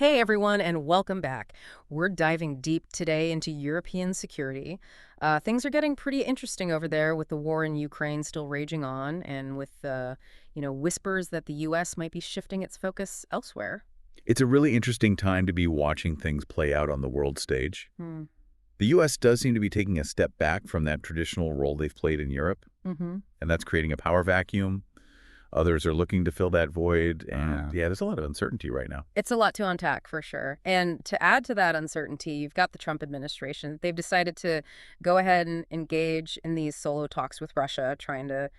Hey everyone, and welcome back. We're diving deep today into European security. Things are getting pretty interesting over there with the war in Ukraine still raging on, and with whispers that the U.S. might be shifting its focus elsewhere. It's a really interesting time to be watching things play out on the world stage. Hmm. The U.S. does seem to be taking a step back from that traditional role they've played in Europe, Mm-hmm. and that's creating a power vacuum. Others are looking to fill that void, and Uh, yeah, there's a lot of uncertainty right now. It's a lot to unpack for sure. And to add to that uncertainty, you've got the Trump administration. They've decided to go ahead and engage in these solo talks with Russia, trying to,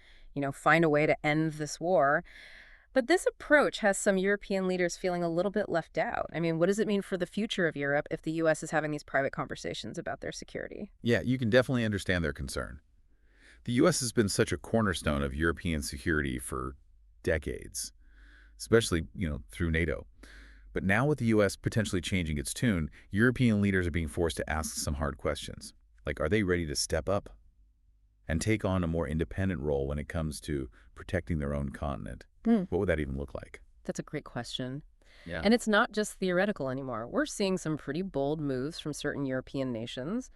find a way to end this war. But this approach has some European leaders feeling a little bit left out. I mean, what does it mean for the future of Europe if the U.S. is having these private conversations about their security? Yeah, you can definitely understand their concern. The U.S. has been such a cornerstone of European security for decades, especially, through NATO. But now with the U.S. potentially changing its tune, European leaders are being forced to ask some hard questions. Like, are they ready to step up and take on a more independent role when it comes to protecting their own continent? Hmm. What would that even look like? That's a great question. Yeah. And it's not just theoretical anymore. We're seeing some pretty bold moves from certain European nations,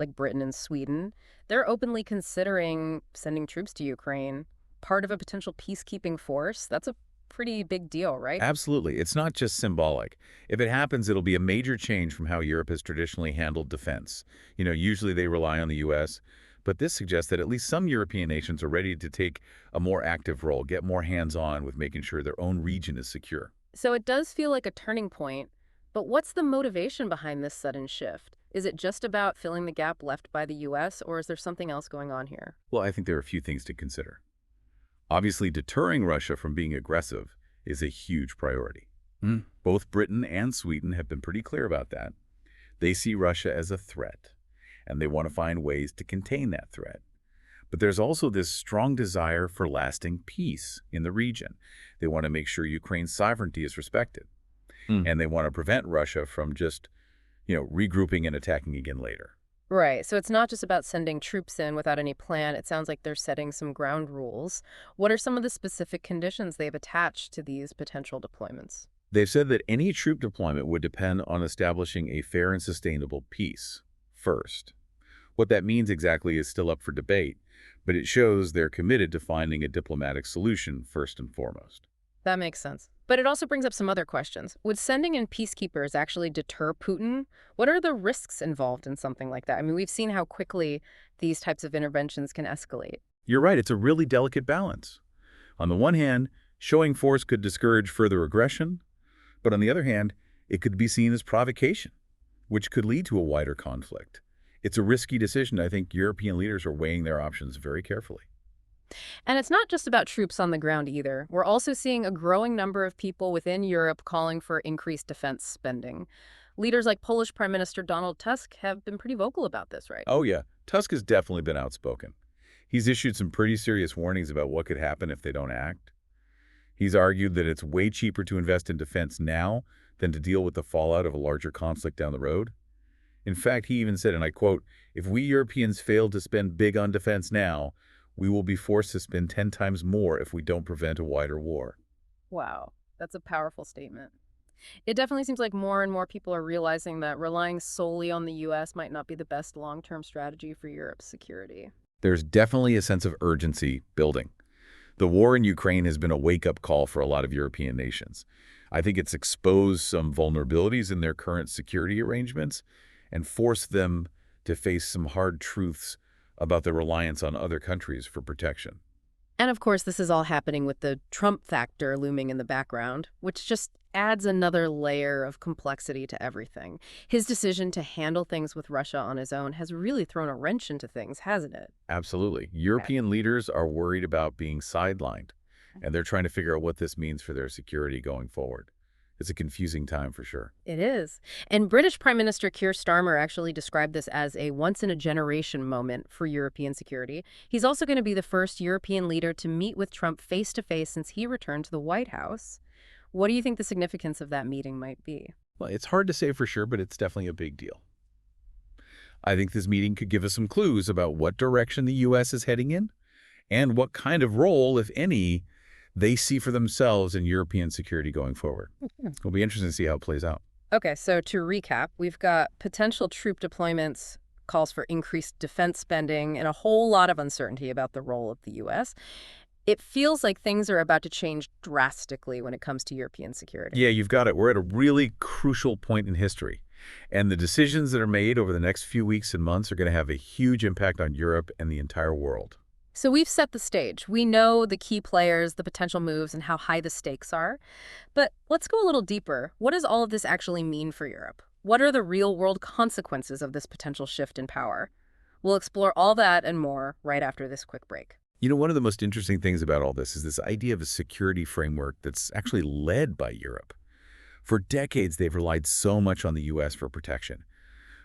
like Britain and Sweden. They're openly considering sending troops to Ukraine, part of a potential peacekeeping force. That's a pretty big deal, right? Absolutely. It's not just symbolic. If it happens, it'll be a major change from how Europe has traditionally handled defense. Usually they rely on the U.S., but this suggests that at least some European nations are ready to take a more active role, get more hands-on with making sure their own region is secure. So it does feel like a turning point, but what's the motivation behind this sudden shift? Is it just about filling the gap left by the US, or is there something else going on here? Well, I think there are a few things to consider. Obviously, deterring Russia from being aggressive is a huge priority. Both Britain and Sweden have been pretty clear about that. They see Russia as a threat, and they want to find ways to contain that threat. But there's also this strong desire for lasting peace in the region. They want to make sure Ukraine's sovereignty is respected, and they want to prevent Russia from just, regrouping and attacking again later. Right. So it's not just about sending troops in without any plan. It sounds like they're setting some ground rules. What are some of the specific conditions they've attached to these potential deployments? They've said that any troop deployment would depend on establishing a fair and sustainable peace first. What that means exactly is still up for debate, but it shows they're committed to finding a diplomatic solution first and foremost. That makes sense. But it also brings up some other questions. Would sending in peacekeepers actually deter Putin? What are the risks involved in something like that? I mean, we've seen how quickly these types of interventions can escalate. You're right, it's a really delicate balance. On the one hand, showing force could discourage further aggression, but on the other hand, it could be seen as provocation, which could lead to a wider conflict. It's a risky decision. I think European leaders are weighing their options very carefully. And it's not just about troops on the ground either. We're also seeing a growing number of people within Europe calling for increased defense spending. Leaders like Polish Prime Minister Donald Tusk have been pretty vocal about this, right? Oh yeah, Tusk has definitely been outspoken. He's issued some pretty serious warnings about what could happen if they don't act. He's argued that it's way cheaper to invest in defense now than to deal with the fallout of a larger conflict down the road. In fact, he even said, and I quote, "If we Europeans fail to spend big on defense now, we will be forced to spend 10 times more if we don't prevent a wider war." Wow, that's a powerful statement. It definitely seems like more and more people are realizing that relying solely on the US might not be the best long-term strategy for Europe's security. There's definitely a sense of urgency building. The war in Ukraine has been a wake-up call for a lot of European nations. I think it's exposed some vulnerabilities in their current security arrangements and forced them to face some hard truths about their reliance on other countries for protection. And of course, this is all happening with the Trump factor looming in the background, which just adds another layer of complexity to everything. His decision to handle things with Russia on his own has really thrown a wrench into things, hasn't it? Absolutely. Okay. European leaders are worried about being sidelined, and they're trying to figure out what this means for their security going forward. It's a confusing time for sure. It is. And British Prime Minister Keir Starmer actually described this as a once-in-a-generation moment for European security. He's also going to be the first European leader to meet with Trump face-to-face since he returned to the White House. What do you think the significance of that meeting might be? Well, it's hard to say for sure, but it's definitely a big deal. I think this meeting could give us some clues about what direction the U.S. is heading in and what kind of role, if any, they see for themselves in European security going forward. It'll be interesting to see how it plays out. Okay, so to recap, we've got potential troop deployments, calls for increased defense spending, and a whole lot of uncertainty about the role of the U.S. It feels like things are about to change drastically when it comes to European security. Yeah, you've got it. We're at a really crucial point in history. And the decisions that are made over the next few weeks and months are going to have a huge impact on Europe and the entire world. So we've set the stage. We know the key players, the potential moves, and how high the stakes are. But let's go a little deeper. What does all of this actually mean for Europe? What are the real-world consequences of this potential shift in power? We'll explore all that and more right after this quick break. You know, one of the most interesting things about all this is this idea of a security framework that's actually led by Europe. For decades, they've relied so much on the U.S. for protection.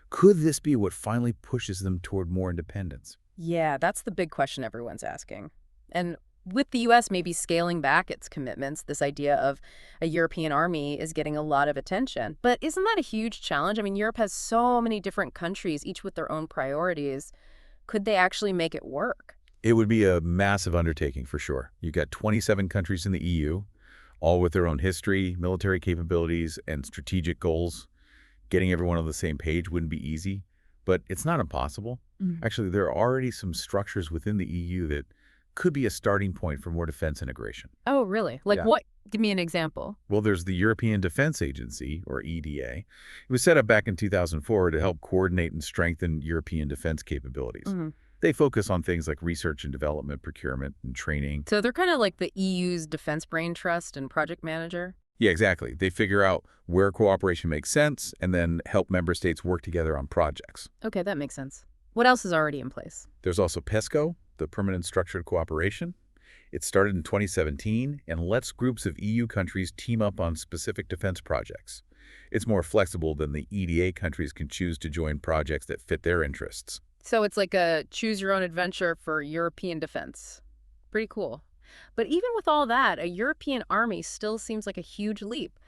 Could this be what finally pushes them toward more independence? Yeah, that's the big question everyone's asking. And with the U.S. maybe scaling back its commitments, this idea of a European army is getting a lot of attention. But isn't that a huge challenge? I mean, Europe has so many different countries, each with their own priorities. Could they actually make it work? It would be a massive undertaking for sure. You've got 27 countries in the EU, all with their own history, military capabilities, and strategic goals. Getting everyone on the same page wouldn't be easy, but it's not impossible. Actually, there are already some structures within the EU that could be a starting point for more defense integration. Oh, really? Like Yeah. what? Give me an example. Well, there's the European Defense Agency, or EDA. It was set up back in 2004 to help coordinate and strengthen European defense capabilities. They focus on things like research and development, procurement, and training. So they're kind of like the EU's defense brain trust and project manager? Yeah, exactly. They figure out where cooperation makes sense and then help member states work together on projects. Okay, that makes sense. What else is already in place? There's also PESCO, the Permanent Structured Cooperation. It started in 2017 and lets groups of EU countries team up on specific defense projects. It's more flexible than the EDA countries can choose to join projects that fit their interests. So it's like a choose-your-own-adventure for European defense. Pretty cool. But even with all that, a European army still seems like a huge leap.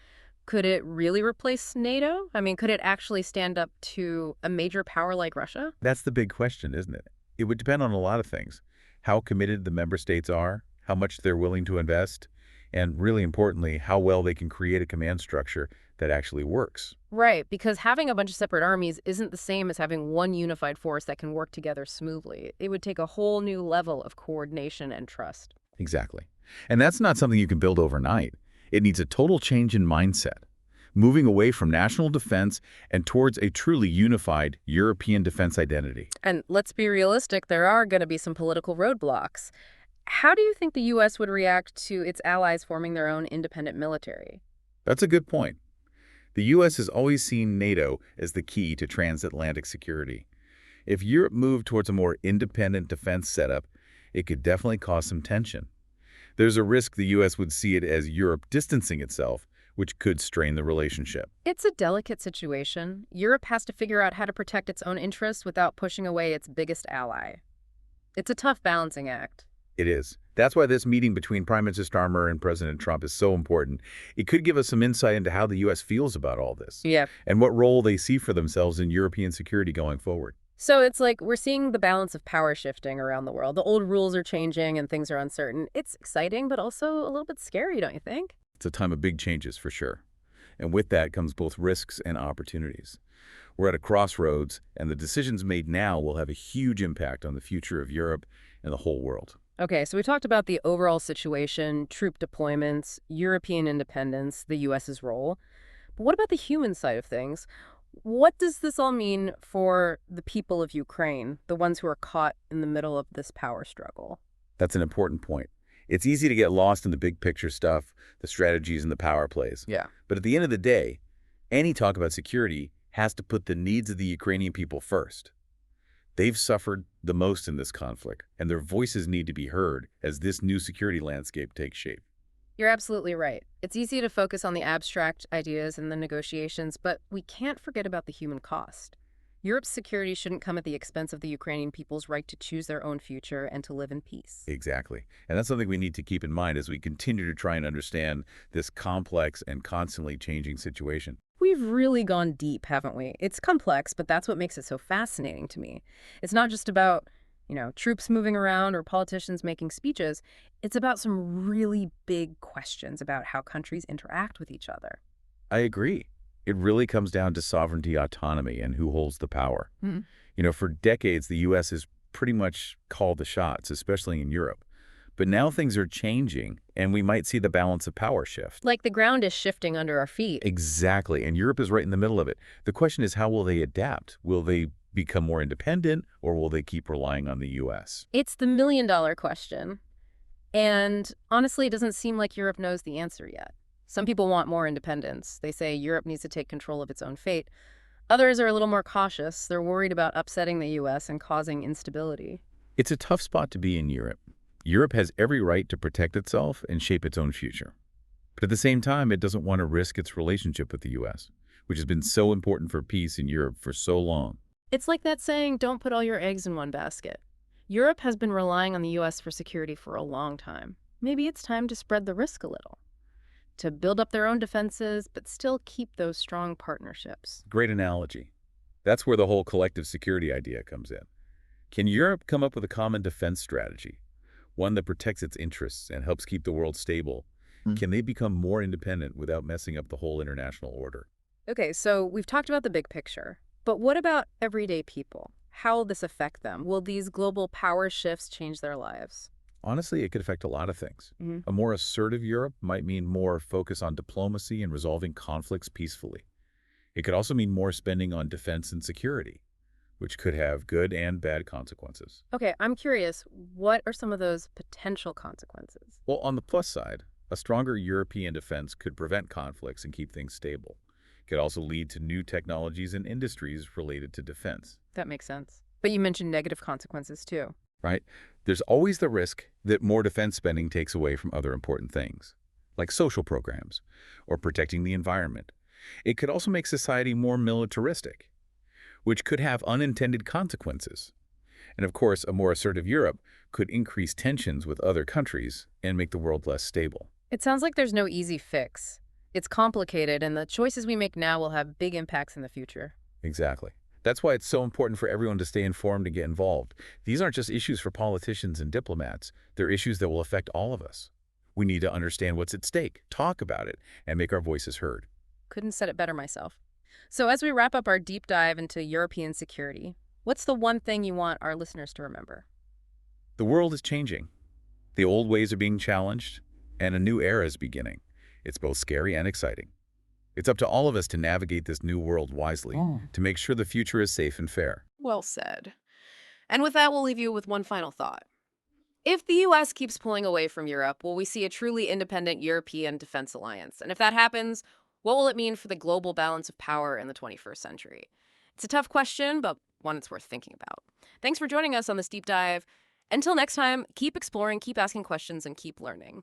Could it really replace NATO? I mean, could it actually stand up to a major power like Russia? That's the big question, isn't it? It would depend on a lot of things. How committed the member states are, how much they're willing to invest, and really importantly, how well they can create a command structure that actually works. Right, because having a bunch of separate armies isn't the same as having one unified force that can work together smoothly. It would take a whole new level of coordination and trust. Exactly. And that's not something you can build overnight. It needs a total change in mindset, moving away from national defense and towards a truly unified European defense identity. And let's be realistic, there are going to be some political roadblocks. How do you think the U.S. would react to its allies forming their own independent military? That's a good point. The U.S. has always seen NATO as the key to transatlantic security. If Europe moved towards a more independent defense setup, it could definitely cause some tension. There's a risk the U.S. would see it as Europe distancing itself, which could strain the relationship. It's a delicate situation. Europe has to figure out how to protect its own interests without pushing away its biggest ally. It's a tough balancing act. It is. That's why this meeting between Prime Minister Starmer and President Trump is so important. It could give us some insight into how the U.S. feels about all this Yeah. and what role they see for themselves in European security going forward. So it's like we're seeing the balance of power shifting around the world. The old rules are changing and things are uncertain. It's exciting, but also a little bit scary, don't you think? It's a time of big changes for sure. And with that comes both risks and opportunities. We're at a crossroads, and the decisions made now will have a huge impact on the future of Europe and the whole world. Okay, so we talked about the overall situation, troop deployments, European independence, the U.S.'s role. But what about the human side of things? What does this all mean for the people of Ukraine, the ones who are caught in the middle of this power struggle? That's an important point. It's easy to get lost in the big picture stuff, the strategies and the power plays. Yeah. But at the end of the day, any talk about security has to put the needs of the Ukrainian people first. They've suffered the most in this conflict, and their voices need to be heard as this new security landscape takes shape. You're absolutely right. It's easy to focus on the abstract ideas and the negotiations, but we can't forget about the human cost. Europe's security shouldn't come at the expense of the Ukrainian people's right to choose their own future and to live in peace. Exactly. And that's something we need to keep in mind as we continue to try and understand this complex and constantly changing situation. We've really gone deep, haven't we? It's complex, but that's what makes it so fascinating to me. It's not just about, troops moving around or politicians making speeches. It's about some really big questions about how countries interact with each other. I agree. It really comes down to sovereignty, autonomy, and who holds the power. Hmm. For decades, the U.S. has pretty much called the shots, especially in Europe. But now things are changing, and we might see the balance of power shift. Like the ground is shifting under our feet. Exactly, and Europe is right in the middle of it. The question is, how will they adapt? Will they become more independent, or will they keep relying on the U.S.? It's the million-dollar question. And honestly, it doesn't seem like Europe knows the answer yet. Some people want more independence. They say Europe needs to take control of its own fate. Others are a little more cautious. They're worried about upsetting the U.S. and causing instability. It's a tough spot to be in Europe. Europe has every right to protect itself and shape its own future. But at the same time, it doesn't want to risk its relationship with the U.S., which has been so important for peace in Europe for so long. It's like that saying, don't put all your eggs in one basket. Europe has been relying on the U.S. for security for a long time. Maybe it's time to spread the risk a little, to build up their own defenses, but still keep those strong partnerships. Great analogy. That's where the whole collective security idea comes in. Can Europe come up with a common defense strategy, one that protects its interests and helps keep the world stable? Can they become more independent without messing up the whole international order? Okay, so we've talked about the big picture, but what about everyday people? How will this affect them? Will these global power shifts change their lives? Honestly, it could affect a lot of things. Hmm. A more assertive Europe might mean more focus on diplomacy and resolving conflicts peacefully. It could also mean more spending on defense and security, which could have good and bad consequences. Okay, I'm curious, what are some of those potential consequences? Well, on the plus side, a stronger European defense could prevent conflicts and keep things stable. It could also lead to new technologies and industries related to defense. That makes sense. But you mentioned negative consequences too. Right? There's always the risk that more defense spending takes away from other important things, like social programs or protecting the environment. It could also make society more militaristic, which could have unintended consequences. And of course, a more assertive Europe could increase tensions with other countries and make the world less stable. It sounds like there's no easy fix. It's complicated, and the choices we make now will have big impacts in the future. Exactly. That's why it's so important for everyone to stay informed and get involved. These aren't just issues for politicians and diplomats. They're issues that will affect all of us. We need to understand what's at stake, talk about it, and make our voices heard. Couldn't said it better myself. So as we wrap up our deep dive into European security, what's the one thing you want our listeners to remember? The world is changing. The old ways are being challenged, and a new era is beginning. It's both scary and exciting. It's up to all of us to navigate this new world wisely, to make sure the future is safe and fair. Well said. And with that, we'll leave you with one final thought. If the U.S. keeps pulling away from Europe, will we see a truly independent European defense alliance? And if that happens, what will it mean for the global balance of power in the 21st century? It's a tough question, but one it's worth thinking about. Thanks for joining us on this deep dive. Until next time, keep exploring, keep asking questions, and keep learning.